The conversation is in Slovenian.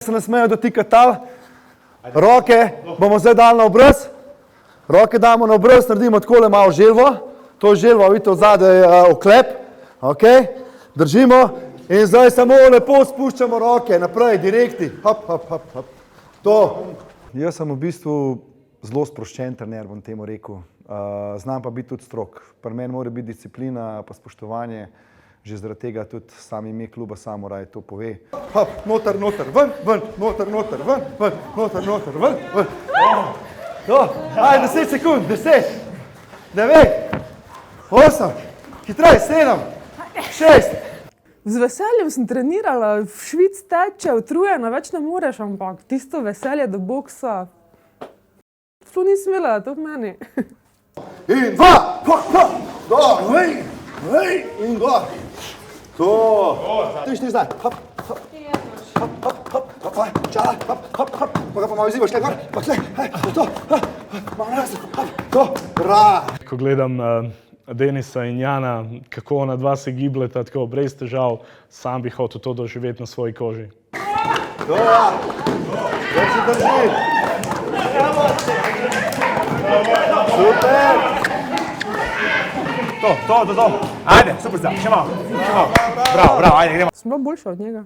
Se ne smejo dotikati tal, roke bomo zdaj dali na obraz, roke damo na obraz, naredimo takole malo želvo, to želvo, vidite, odzadaj je oklep, ok, držimo in zdaj samo lepo spuščamo roke naprej, direktni, hop, hop, hop, hop, to. Jaz sem v bistvu zelo sproščen trener, bom temu rekel, znam pa biti tudi strog, pri meni mora biti disciplina pa spoštovanje. Že zaradi tega tudi sam ime kluba Samuraj to pove. Hop, noter, noter, ven, ven, noter, noter, ven, ven, noter, noter, ven, ven. To, ajde, 10 sekund, 10, 9, 8, hitrej, 7, 6. Z veseljem sem trenirala, v Švic teče, utrujena, več ne moreš, ampak tisto veselje do boksa, to nisem imela, to v meni. In 2, do, hej, hej, in 2. To, ti šti zdaj, hop, hop, hop, hop, hop, hop, čala, hop, hop, hop, pa ga pa malo izzivaš, šle gor, pa šle, to, malo nazaj, hop, to, bra. Ko gledam Denisa in Jana, kako ona dva se gibleta, tako brez težav, sam bi hotel to doživeti na svoji koži. To, da se drži. Super. To. Ajde, super zdaj, še malo. Bravo, ajde, gremo. Sem bila boljša od njega.